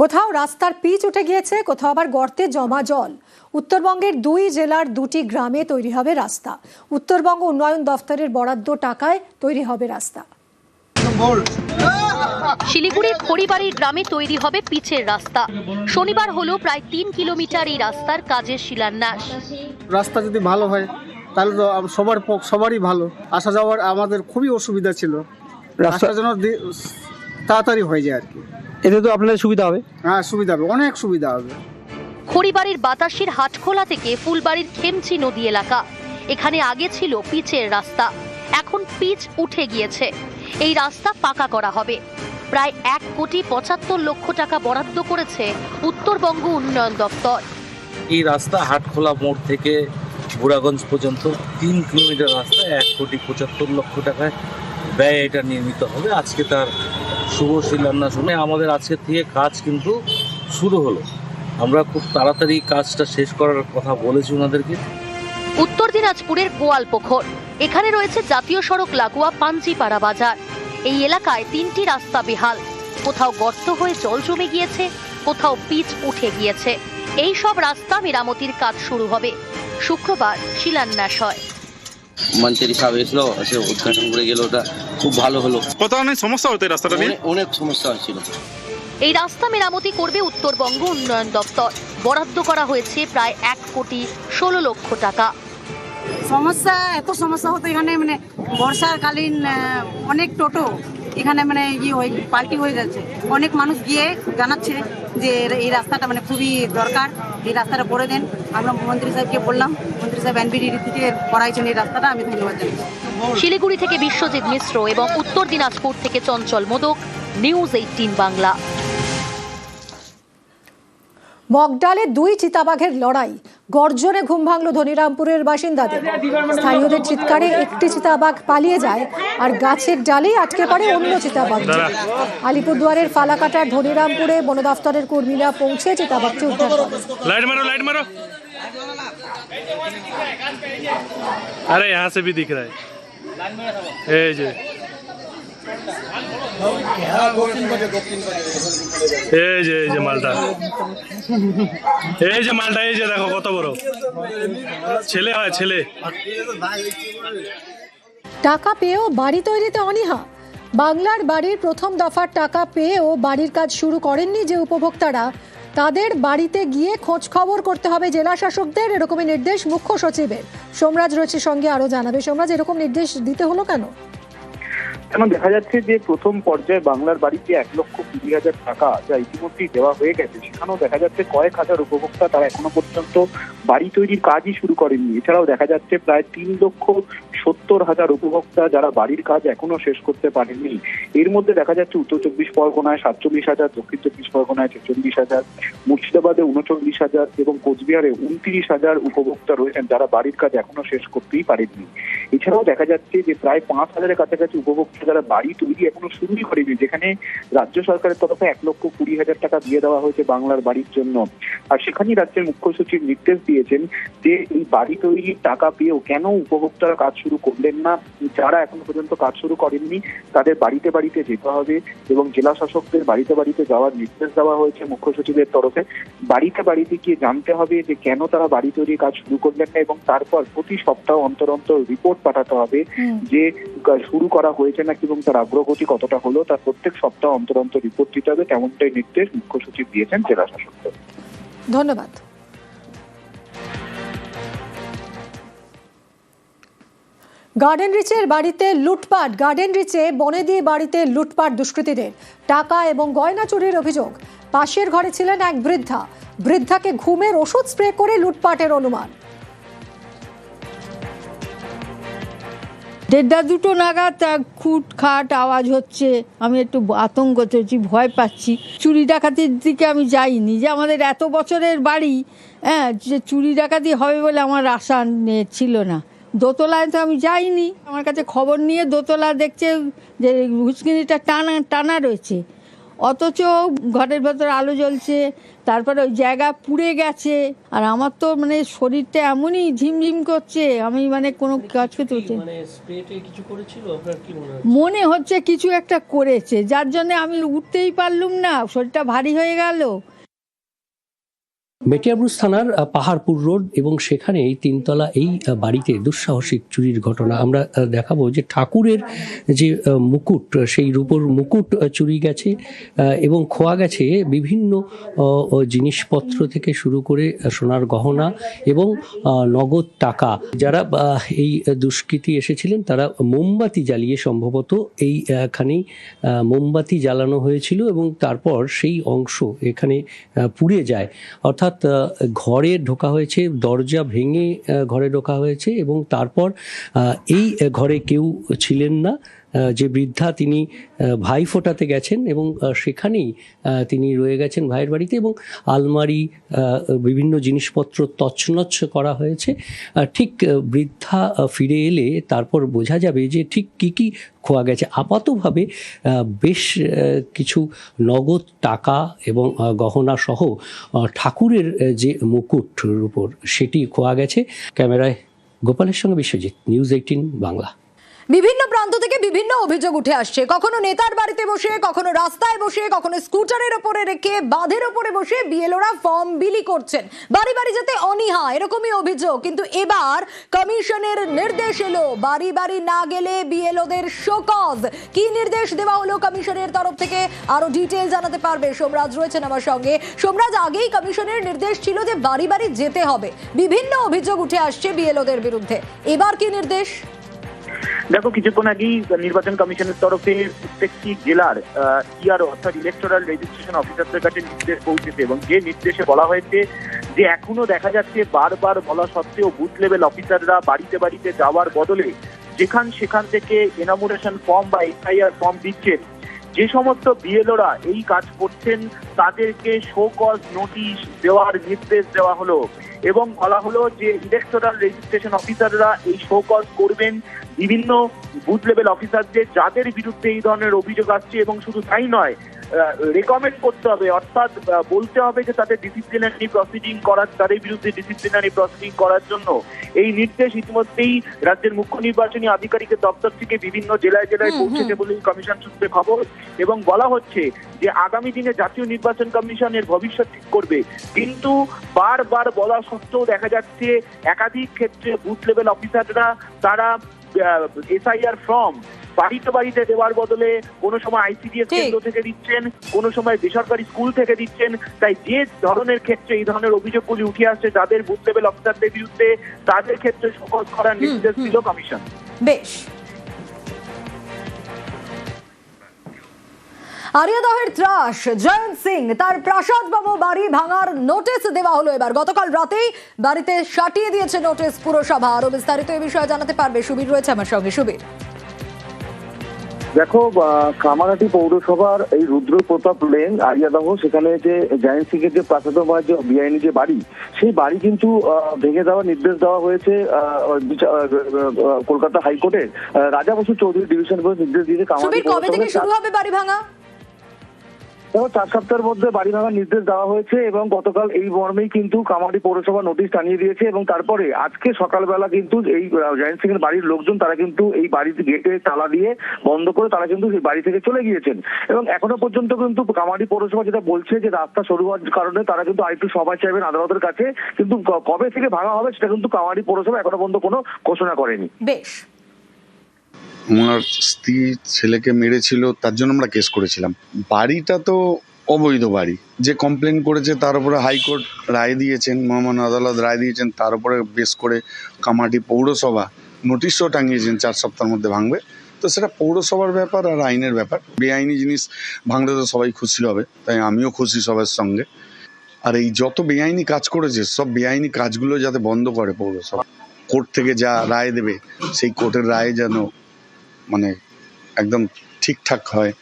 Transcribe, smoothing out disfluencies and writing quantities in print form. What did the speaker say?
কোথাও রাস্তার পিচ উঠে গিয়েছে, কোথাও আবার গর্তে জমা জল। উত্তরবঙ্গের 2 জেলার 2টি গ্রামে তৈরি হবে রাস্তা। উত্তরবঙ্গ উন্নয়ন দফতরের বরাদ্দ টাকায় তৈরি হবে রাস্তা। শিলিগুড়ির খড়িবাড়ির গ্রামে তৈরি হবে পিচের রাস্তা। শনিবার হলো প্রায় 3 কিলোমিটার এই রাস্তার কাজের শিলান্যাস। রাস্তা যদি ভালো হয় তাহলে তো সবারই ভালো। আসা যাওয়ার আমাদের খুবই অসুবিধা ছিল, রাস্তার জন্য তাড়াতাড়ি হয়ে যায় আর কি। এতে তো আপনাদের সুবিধা হবে। হ্যাঁ, সুবিধা হবে, অনেক সুবিধা হবে। খড়িবাড়ির বাতাসের হাটখোলা থেকে ফুলবাড়ির খেমচি নদী এলাকা, এখানে আগে ছিল পিচের রাস্তা, এখন পিচ উঠে গিয়েছে। এই রাস্তা পাকা করা হবে। প্রায় 1,75,00,000 টাকা বরাদ্দ করেছে উত্তরবঙ্গ উন্নয়ন দপ্তর। এই রাস্তা হাটখোলা মোড় থেকে বুড়াগঞ্জ পর্যন্ত 3 কিলোমিটার রাস্তা 1,75,00,000 টাকায় ব্যয় এটা নির্মিত হবে। আজকে তার শুভ শিলান্যাস হলে আমাদের আজকে থেকে কাজ কিন্তু শুরু হলো। আমরা খুব তাড়াতাড়ি কাজটা শেষ করার কথা বলেছি ওনাদেরকে। উত্তর দিনাজপুরের গোয়ালপোখর, এখানে রয়েছে জাতীয় সড়ক লাগোয়া পাঞ্জিপাড়া বাজার। এই এলাকায় 3টি রাস্তা বেহাল, কোথাও গর্ত হয়ে জল জমে গিয়েছে, কোথাও পিচ উঠে গিয়েছে। এই সব রাস্তা মেরামতির কাজ শুরু হবে। শুক্রবার শিলান্যাস হয়। মন্ত্রী সাহেব এসলো, এসে উদ্ঘাটন করে গেল, ওটা খুব ভালো হলো। কত অনেক সমস্যা হতো এই রাস্তাটা নিয়ে, অনেক সমস্যা হচ্ছিল। এই রাস্তা মেরামতি করবে উত্তরবঙ্গ উন্নয়ন দপ্তর। বরাদ্দ করা হয়েছে প্রায় 1,16,00,000 টাকা। এত সমস্যা হতো এখানে, মানে বর্ষাকালীন অনেক টোটো এখানে মানে পাল্টি হয়ে যাচ্ছে। অনেক মানুষ গিয়ে জানাচ্ছে যে এই রাস্তাটা মানে খুবই দরকার, এই রাস্তাটা করে দেন। আমরা মন্ত্রী সাহেবকে বললাম, মন্ত্রী সাহেব এনবিডি থেকে করাইছেন এই রাস্তাটা, আমি ধন্যবাদ জানাচ্ছি। শিলিগুড়ি থেকে বিশ্বজিৎ মিশ্র এবং উত্তর দিনাজপুর থেকে চঞ্চল মোদক, নিউজ 18 বাংলা। মগডালে 2 চিতাবাঘের লড়াই, গর্জনে ঘুম ভাঙল ধনিরামপুরের বাসিন্দাদের। স্থানীয়দের চিৎকারে একটি চিতাবাঘ পালিয়ে যায়, আর গাছের ডালেই আটকে পড়ে অন্য চিতাবাঘ। আলিপুরদুয়ারের ফালাকাটার ধনিরামপুরে বন দফতরের কর্মীরা পৌঁছে চিতাবাঘটি উদ্ধার করেন। लाइट मारो अरे यहाँ से भी दिख रहा है। এই যে মালটা, এই যে দেখো কত বড় ছেলে হয়, ছেলে। টাকা পেয়েও বাড়ি তৈরিতে অনীহা। বাংলার বাড়ির প্রথম দফার টাকা পেয়েও বাড়ির কাজ শুরু করেননি যে উপভোক্তারা, তাদের বাড়িতে গিয়ে খোঁজ খবর করতে হবে জেলা শাসকদের। এরকমই নির্দেশ মুখ্য সচিবের। সোমরাজ রয়েছে সঙ্গে, আরো জানাবে। সোমরাজ, এরকম নির্দেশ দিতে হলো কেন? এখন দেখা যাচ্ছে যে প্রথম পর্যায়ে বাংলার বাড়িতে 1,20,000 টাকা যা ইতিমধ্যেই দেওয়া হয়ে গেছে, সেখানেও দেখা যাচ্ছে কয়েক হাজার উপভোক্তা তারা এখনো পর্যন্ত বাড়ি তৈরির কাজই শুরু করেননি। এছাড়াও দেখা যাচ্ছে প্রায় 3,70,000 উপভোক্তা যারা বাড়ির কাজ এখনো শেষ করতে পারেননি। এর মধ্যে দেখা যাচ্ছে উত্তর 24 পরগনায় 47,000, দক্ষিণ 24 পরগনায় 46,000, মুর্শিদাবাদে 39,000 এবং কোচবিহারে 29,000 উপভোক্তা রয়েছেন যারা বাড়ির কাজ এখনো শেষ করতেই পারেননি। এছাড়াও দেখা যাচ্ছে যে প্রায় 5,000-এর কাছাকাছি উপভোক্তা যারা বাড়ি তৈরি এখনো শুরুই করেনি, যেখানে রাজ্য সরকারের তরফে 1,20,000 টাকা দিয়ে দেওয়া হয়েছে বাংলার বাড়ির জন্য। আর সেখানেই রাজ্যের মুখ্য সচিব নির্দেশ দিয়েছেন যে এই বাড়ি তৈরির টাকা পেয়েও কেন উপভোক্তারা কাজ শুরু করলেন না। যারা এখনো পর্যন্ত কাজ শুরু করেননি তাদের বাড়িতে বাড়িতে যেতে হবে এবং জেলা শাসকদের বাড়িতে বাড়িতে যাওয়ার নির্দেশ দেওয়া হয়েছে মুখ্য সচিবের তরফে। বাড়িতে বাড়িতে গিয়ে জানতে হবে যে কেন তারা বাড়ি তৈরির কাজ শুরু করলেন না, এবং তারপর প্রতি সপ্তাহ অন্তর অন্তর রিপোর্ট পাঠাতে হবে যে শুরু করা হয়েছে নাকি এবং তার অগ্রগতি কতটা হলো। তার প্রত্যেক সপ্তাহ অন্তর অন্তর রিপোর্ট দিতে হবে, তেমনটাই নির্দেশ মুখ্য সচিব দিয়েছেন জেলা শাসকদের। ধন্যবাদ। গার্ডেন রিচের বাড়িতে লুটপাট। গার্ডেন রিচে বনেদি বাড়িতে লুটপাট দুষ্কৃতীদের। টাকা এবং গয়না চুরির অভিযোগ। পাশের ঘরে ছিলেন এক বৃদ্ধা, বৃদ্ধাকে ঘুমের ওষুধ স্প্রে করে লুটপাটের অনুমান। 1:30-2 নাগাদ খুটখাট আওয়াজ হচ্ছে। আমি একটু আতঙ্ক হচ্ছি, ভয় পাচ্ছি। চুরি ডাকাতির দিকে আমি যাইনি, যে আমাদের এত বছরের বাড়ি, যে চুরি ডাকাতি হবে বলে আমার আশা ছিল না। দোতলায় তো আমি যাইনি। আমার কাছে খবর নিয়ে দোতলা দেখছে যে হুঁচকিনিটা টানা রয়েছে। অথচ ঘরের ভেতর আলো জ্বলছে, তারপরে ওই জায়গা পুড়ে গেছে। আর আমার তো মানে শরীরটা এমনই ঝিমঝিম করছে, আমি মানে কোনো কাজ করতে পারছি না। মনে হচ্ছে কিছু একটা করেছে, যার জন্য আমি উঠতেই পারলুম না, শরীরটা ভারী হয়ে গেল। মেটিয়াবুরুজ থানার পাহাড়পুর রোড এবং সেখানে এই তিনতলা এই বাড়িতে দুঃসাহসিক চুরির ঘটনা আমরা দেখাবো। যে ঠাকুরের যে মুকুট, সেই রূপোর মুকুট চুরি গেছে এবং খোয়া গেছে বিভিন্ন জিনিসপত্র থেকে শুরু করে সোনার গহনা এবং নগদ টাকা। যারা এই দুষ্কৃতী এসেছিলেন তারা মোমবাতি জ্বালিয়ে, সম্ভবত এইখানেই মোমবাতি জ্বালানো হয়েছিল এবং তারপর সেই অংশ এখানে পুড়ে যায়। অর্থাৎ ঘরে ঢোকা হয়েছে, দরজা ভেঙে ঘরে ঢোকা হয়েছে এবং তারপর এই ঘরে কেউ ছিলেন না। যে বৃদ্ধা তিনি ভাই ফোটাতে গেছেন এবং সেখানেই তিনি রয়ে গেছেন ভাইয়ের বাড়িতে, এবং আলমারি, বিভিন্ন জিনিসপত্র তছনছ করা হয়েছে। ঠিক বৃদ্ধা ফিরে এলে তারপর বোঝা যাবে যে ঠিক কী কী খোয়া গেছে। আপাতভাবে বেশ কিছু নগদ টাকা এবং গহনা সহ ঠাকুরের যে মুকুটের উপর সেটি খোয়া গেছে। ক্যামেরায় গোপালের সঙ্গে বিশ্বজিৎ, নিউজ 18 বাংলা। বিভিন্ন প্রান্ত থেকে বিভিন্ন অভিযোগ উঠে আসছে, কখনো নেতার বাড়িতে বসে, কখনো রাস্তায় বসে, কখনো স্কুটারের ওপরে রেখে, বাঁধের ওপরে বসে বিএলওরা ফর্ম বিলি করছেন, বাড়ি বাড়ি যেতে অনীহা, এরকমই অভিযোগ। কিন্তু এবার কমিশনের নির্দেশ এলো, বাড়ি বাড়ি না গেলে বিএলওদের শোকজ। কি নির্দেশ দেওয়া হলো কমিশনের তরফ থেকে, আরো ডিটেইল জানাতে পারবে সোমরাজ রয়েছেন আমার সঙ্গে। সোমরাজ, আগেই কমিশনের নির্দেশ ছিল যে বাড়ি বাড়ি যেতে হবে, বিভিন্ন অভিযোগ উঠে আসছে বিএলওদের বিরুদ্ধে, এবার কি নির্দেশ? দেখো, কিছুক্ষণ আগেই নির্বাচন কমিশনের তরফে প্রত্যেকটি জেলার ইআরও অর্থাৎ ইলেকটোরাল রেজিস্ট্রেশন অফিসারদের কাছে নির্দেশ পৌঁছেছে এবং যে নির্দেশে বলা হয়েছে যে এখনো দেখা যাচ্ছে বারবার বলা সত্ত্বেও বুথ লেভেল অফিসাররা বাড়িতে বাড়িতে যাওয়ার বদলে সেখান থেকে এনামুরেশন ফর্ম বা এসআইআর ফর্ম দিচ্ছেন। যে সমস্ত বিএলওরা এই কাজ করছেন তাদেরকে শো কজ নোটিশ দেওয়ার নির্দেশ দেওয়া হলো এবং বলা হলো যে ইলেকটোরাল রেজিস্ট্রেশন অফিসাররা এই শো কজ করবেন বিভিন্ন বুথ লেভেল অফিসারদের যাদের বিরুদ্ধে এই ধরনের অভিযোগ আসছে, এবং শুধু তাই নয়, রেকমেন্ড করতে হবে, অর্থাৎ বলতে হবে যে তাদের ডিসিপ্লিনারি প্রসিডিং করার, তাদের বিরুদ্ধে ডিসিপ্লিনারি প্রসিডিং করার জন্য এই নির্দেশ ইতিমধ্যেই রাজ্যের মুখ্য নির্বাচনী আধিকারিকের দপ্তর থেকে বিভিন্ন জেলায় জেলায় পৌঁছেছে বলেই কমিশন সূত্রে খবর। এবং বলা হচ্ছে যে আগামী দিনে জাতীয় নির্বাচন কমিশনের ভবিষ্যৎ ঠিক করবে, কিন্তু বারবার বলা সত্ত্বেও দেখা যাচ্ছে একাধিক ক্ষেত্রে বুথ লেভেল অফিসাররা তারা এসআইআর ফর্ম বাড়িতে বাড়িতে দেওয়ার বদলে কোনো সময় আইসিডিএস কেন্দ্র থেকে দিচ্ছেন, কোনো সময় বেসরকারি স্কুল থেকে দিচ্ছেন। তাই যে ধরনের ক্ষেত্রে এই ধরনের অভিযোগগুলি উঠে আসছে যাদের বুথ লেভেল অফিসারদের বিরুদ্ধে, তাদের ক্ষেত্রে শোকজ করার নির্দেশ দিল কমিশন। বেশ। আরিয়াদহের ত্রাস জয়ন্ত সিং, তার প্রাসাদ বাবু বাড়ি ভাঙার নোটিশ দেওয়া হলো এবার। গতকাল রাতেই বাড়িতে সাটিয়ে দিয়েছে নোটিশ পুরসভা। আরো বিস্তারিত এই বিষয়ে জানাতে পারবে সুবীর রয়েছে আমার সঙ্গে। সুবীর, দেখো, কামারহাটি পৌরসভার এই রুদ্র প্রতাপ লেন আরিয়াদহ, সেখানে যে জয়ন্ত সিং এর যে প্রাসাদময় যে বেআইনি যে বাড়ি, সেই বাড়ি কিন্তু ভেঙে দেওয়ার নির্দেশ দেওয়া হয়েছে কলকাতা হাইকোর্টের রাজা বসু চৌধুরী ডিভিশন বেঞ্চ নির্দেশ দিয়েছে। সুবীর, কবে থেকে শুরু হবে বাড়ি ভাঙা? 4 সপ্তাহের মধ্যে বাড়ি ভাঙার নির্দেশ দেওয়া হয়েছে এবং গতকাল এই মর্মেই কিন্তু কামারহাটি পৌরসভা নোটিশ টানিয়ে দিয়েছে এবং তারপরে আজকে সকালবেলা কিন্তু এই জয়ন্ত সিং এর বাড়ির লোকজন তারা কিন্তু এই বাড়িতে গেটে তালা দিয়ে বন্ধ করে তারা কিন্তু এই বাড়ি থেকে চলে গিয়েছেন। এবং এখনো পর্যন্ত কিন্তু কামারহাটি পৌরসভা যেটা বলছে যে রাস্তা সরু হওয়ার কারণে তারা কিন্তু আরেকটু সময় চাইবেন আদালতের কাছে, কিন্তু কবে থেকে ভাঙা হবে সেটা কিন্তু কামারহাটি পৌরসভা এখনো পর্যন্ত কোনো ঘোষণা করেনি। বেশ। ওনার স্ত্রী ছেলেকে মেরেছিল, তার জন্য আমরা কেস করেছিলাম। বাড়িটা তো অবৈধ বাড়ি, যে কমপ্লেন করেছে তার উপরে হাইকোর্ট রায় দিয়েছেন, মহামান্য আদালত রায় দিয়েছেন, তার উপরে বেস করে কামারহাটি পৌরসভা নোটিশও টাঙিয়েছেন 4 সপ্তাহের মধ্যে ভাঙবে। তো সেটা পৌরসভার ব্যাপার আর আইনের ব্যাপার। বেআইনি জিনিস ভাঙলে তো সবাই খুশি হবে, তাই আমিও খুশি সবার সঙ্গে। আর এই যত বেআইনি কাজ করেছে সব বেআইনি কাজগুলো যাতে বন্ধ করে পৌরসভা, কোর্ট থেকে যা রায় দেবে সেই কোর্টের রায় যেন মানে একদম ঠিকঠাক হয়।